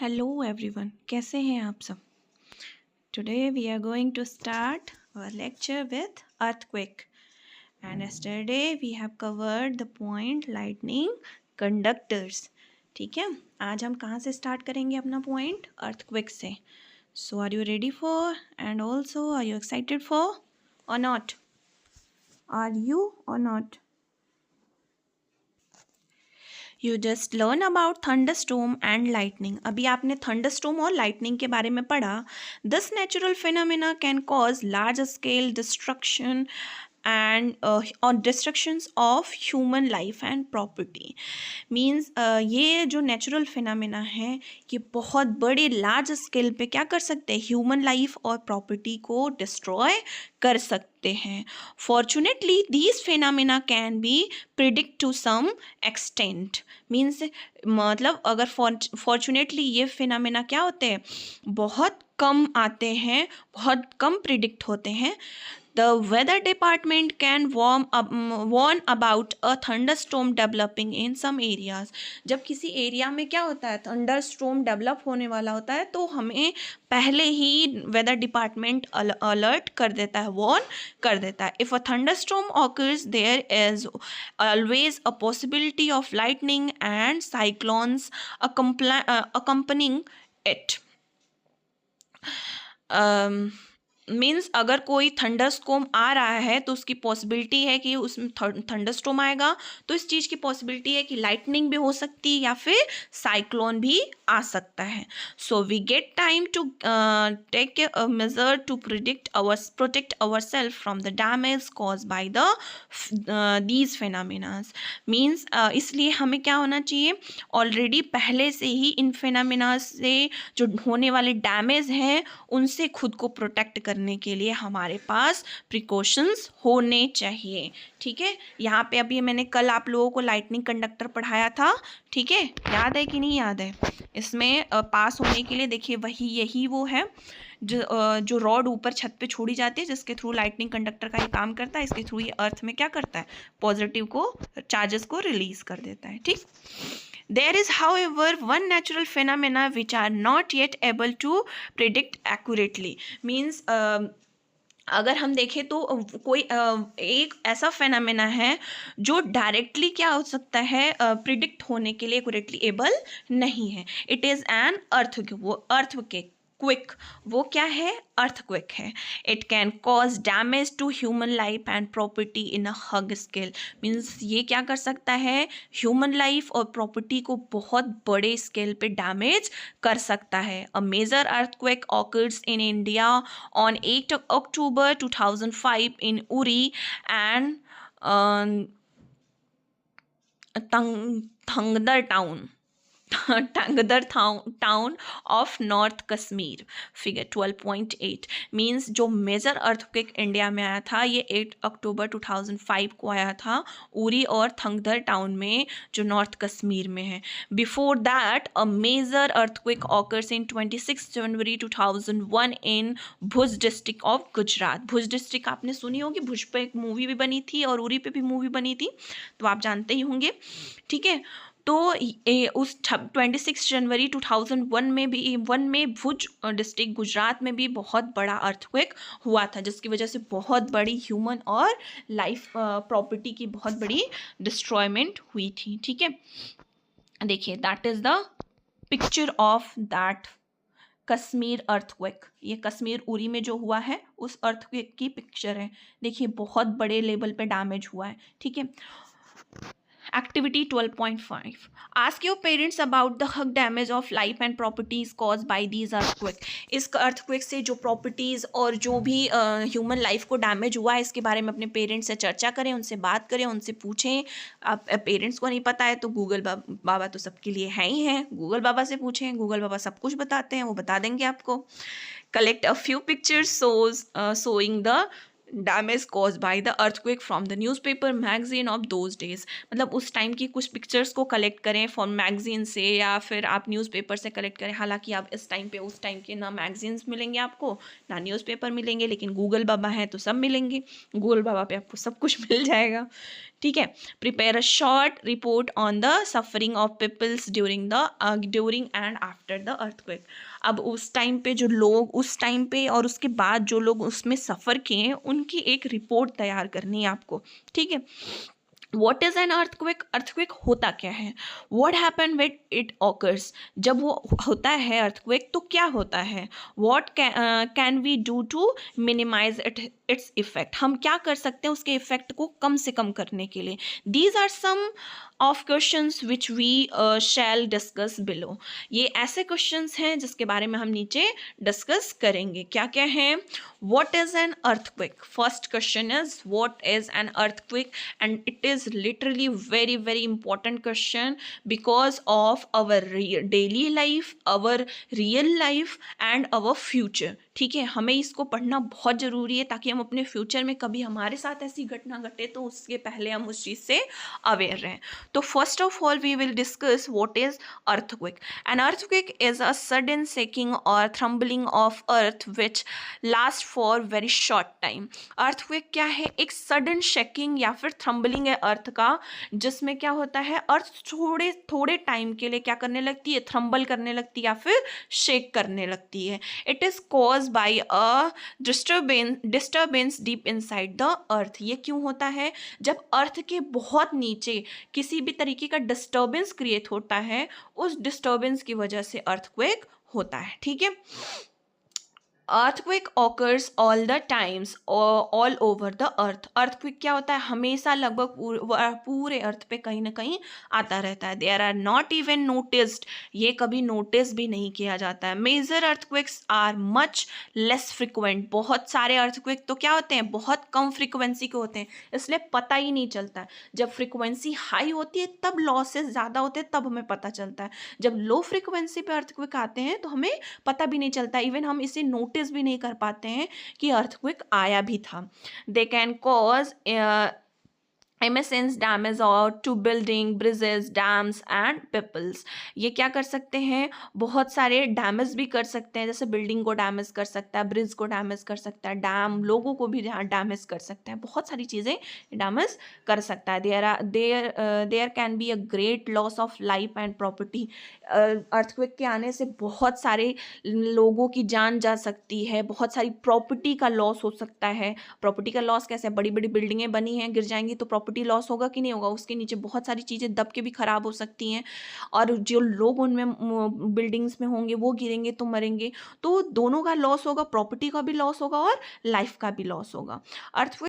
Hello everyone, कैसे हैं आप सब। Today we are going to start our lecture with earthquake and yesterday we have covered the point lightning conductors. ठीक है, आज हम कहाँ से स्टार्ट करेंगे अपना पॉइंट? अर्थक्वेक से। So are you ready for and also are you excited for or not? Are you or not? You just learn about thunderstorm and lightning. अभी आपने थंडरस्टॉर्म और लाइटनिंग के बारे में पढ़ा। This natural phenomena can cause large scale destruction and और destructions of human life and property. Means ये जो नेचुरल फिनोमेना है ये बहुत बड़े लार्ज स्केल पे क्या कर सकते हैं? ह्यूमन लाइफ और प्रॉपर्टी को डिस्ट्रॉय कर सकते हैं। Fortunately these phenomena can be predict to some extent. Means मतलब अगर फॉर्चुनेटली ये फिनोमेना क्या होते हैं? बहुत कम आते हैं, बहुत कम प्रिडिक्ट होते हैं। The weather department can warn about a thunderstorm developing in some areas. जब किसी एरिया में क्या होता है, थंडरस्टॉर्म डेवलप होने वाला होता है, तो हमें पहले ही वेदर डिपार्टमेंट अलर्ट कर देता है, वार्न कर देता है। If a thunderstorm occurs, there is always a possibility of lightning and cyclones accompanying it. Means अगर कोई थंडरस्टॉर्म आ रहा है तो उसकी पॉसिबिलिटी है कि उसमें थंडरस्टॉर्म आएगा, तो इस चीज़ की पॉसिबिलिटी है कि लाइटनिंग भी हो सकती है या फिर साइक्लोन भी आ सकता है। So we get time to take a measure to protect our self from the damage cause by the these phenomenas. Means इसलिए हमें क्या होना चाहिए? ऑलरेडी पहले से ही इन फेनामिना से जो होने वाले डैमेज हैं उनसे खुद को प्रोटेक्ट करने के लिए हमारे पास प्रिकॉशंस होने चाहिए। ठीक है, यहाँ पे अभी मैंने कल आप लोगों को लाइटनिंग कंडक्टर पढ़ाया था। ठीक है, याद है कि नहीं याद है? इसमें पास होने के लिए देखिए यही वो है जो रॉड ऊपर छत पे छोड़ी जाती है, जिसके थ्रू लाइटनिंग कंडक्टर का ये काम करता है। इसके थ्रू ये अर्थ में क्या करता है? पॉजिटिव को चार्जेस को रिलीज कर देता है। ठीक, there is however one natural phenomena which are not yet able to predict accurately. Means अगर हम देखें तो कोई एक ऐसा फेनामेना है जो डायरेक्टली क्या हो सकता है, प्रिडिक्ट होने के लिए एक्यूरेटली एबल नहीं है। It is an earthquake. Quick, वो क्या है? अर्थक्वेक है। It can cause damage to human life and property in a huge scale. Means ये क्या कर सकता है? ह्यूमन लाइफ और प्रॉपर्टी को बहुत बड़े स्केल पे डैमेज कर सकता है। A major earthquake occurs in India on 8 October 2005 in Uri and Thangdar town. Tangdar town of north Kashmir. Figure 12.8 means जो मेजर अर्थक्वेक इंडिया में आया था ये 8 अक्टूबर 2005 को आया था, उरी और थंगदर टाउन में जो नॉर्थ कश्मीर में है। Before that a major earthquake occurs in 26 January 2001 in Bhuj district of Gujarat. Bhuj district आपने सुनी होगी, भुज पे एक मूवी भी बनी थी और उरी पे भी मूवी बनी थी, तो आप जानते ही होंगे। ठीक है, तो उस 26 जनवरी 2001 में भी भुज डिस्ट्रिक्ट गुजरात में भी बहुत बड़ा अर्थक्वेक हुआ था, जिसकी वजह से बहुत बड़ी ह्यूमन और लाइफ प्रॉपर्टी की बहुत बड़ी डिस्ट्रॉयमेंट हुई थी। ठीक है, देखिए that is the picture of that Kashmir earthquake. ये कश्मीर उरी में जो हुआ है उस अर्थक्वेक की पिक्चर है। देखिए बहुत बड़े लेवल पे डैमेज हुआ है। ठीक है, activity 12.5 ask your parents about the hug damage of life and properties cause by these earthquake. इस अर्थक्वेक से जो प्रॉपर्टीज़ और जो भी ह्यूमन लाइफ को डैमेज हुआ है इसके बारे में अपने पेरेंट्स से चर्चा करें, उनसे बात करें, उनसे पूछें। आप पेरेंट्स को नहीं पता है तो गूगल बाबा तो सबके लिए है ही हैं, गूगल बाबा से पूछें, गूगल बाबा सब कुछ बताते हैं, वो बता देंगे आपको। Collect a few pictures showing the damage cause by the earthquake from the newspaper magazine of those days. मतलब उस टाइम की कुछ पिक्चर्स को कलेक्ट करें फ्रॉम मैगजीन से या फिर आप न्यूज़पेपर से कलेक्ट करें। हालांकि आप इस टाइम पे उस टाइम के ना मैगजीन्स मिलेंगे आपको, ना न्यूज़पेपर मिलेंगे, लेकिन गूगल बाबा है तो सब मिलेंगे। गूगल बाबा पे आपको सब कुछ मिल जाएगा। ठीक है। Prepare a short report on the suffering of peoples during and after the earthquake. अब उस टाइम पे जो लोग उस टाइम पे और उसके बाद जो लोग उसमें सफ़र किए हैं उनकी एक रिपोर्ट तैयार करनी है आपको। ठीक है। What is an earthquake? Earthquake होता क्या है? What happen with it occurs? जब वो होता है अर्थक्वेक तो क्या होता है? What can we do to minimise its effect? हम क्या कर सकते हैं उसके इफेक्ट को कम से कम करने के लिए? These are some of questions which we shall discuss below. ये ऐसे क्वेश्चंस हैं जिसके बारे में हम नीचे डिस्कस करेंगे। क्या क्या हैं? What is an earthquake? First question is what is an earthquake, and it is literally very very important question because of our daily life, our real life and our future. ठीक है। हमें इसको पढ़ना बहुत ज़रूरी है ताकि हम अपने फ्यूचर में कभी हमारे साथ ऐसी घटना घटे तो उसके पहले हम उस चीज़ से अवेयर रहें। तो first of all we will discuss what is earthquake. An earthquake is a sudden shaking or trembling of earth which last for very short time. Earthquake क्या है? एक सडन शेकिंग या फिर थ्रम्बलिंग है अर्थ का, जिसमें क्या होता है अर्थ थोड़े थोड़े टाइम के लिए क्या करने लगती है? थ्रम्बल करने लगती है या फिर शेक करने लगती है। It is cause by a disturbance deep inside the earth. ये क्यों होता है? जब अर्थ के बहुत नीचे किसी भी तरीके का डिस्टर्बेंस क्रिएट होता है, उस डिस्टर्बेंस की वजह से अर्थक्वेक होता है। ठीक है। Earthquake occurs all the times all over the earth. Earthquake क्या होता है? हमेशा लगभग पूरे अर्थ पे कहीं ना कहीं आता रहता है। There are not even noticed. ये कभी नोटिस भी नहीं किया जाता है। Major earthquakes are much less frequent. बहुत सारे अर्थक्वेक तो क्या होते हैं? बहुत कम फ्रिक्वेंसी के होते हैं, इसलिए पता ही नहीं चलता है। जब फ्रिक्वेंसी हाई होती है तब लॉसेस ज़्यादा होते हैं, तब हमें पता चलता है। जब लो फ्रिक्वेंसी पे अर्थक्वेक आते हैं तो हमें पता भी नहीं चलता, इवन हम इसे नोटिस भी नहीं कर पाते हैं कि अर्थक्वेक आया भी था। They can cause immense damage और to building, bridges, dams and peoples. ये क्या कर सकते हैं? बहुत सारे डैमेज भी कर सकते हैं, जैसे बिल्डिंग को डैमेज कर सकता है, ब्रिज को डैमेज कर सकता है, डैम लोगों को भी डैमेज कर सकता है, बहुत सारी चीज़ें डैमेज कर सकता है। There can be a great loss of life and property. Earthquake के आने से बहुत सारे लोगों की जान जा सकती है, बहुत सारी प्रॉपर्टी का लॉस हो सकता है। प्रॉपर्टी का लॉस कैसे? बड़ी बड़ी बिल्डिंगें बनी हैं, गिर जाएंगी तो प्रॉपर्टी लॉस होगा कि नहीं होगा? उसके नीचे बहुत सारी चीज़ें दब के भी खराब हो सकती हैं, और जो लोग उनमें बिल्डिंग्स में होंगे वो गिरेंगे तो मरेंगे। तो दोनों का लॉस होगा, प्रॉपर्टी का भी लॉस होगा और लाइफ का भी लॉस होगा। अर्थ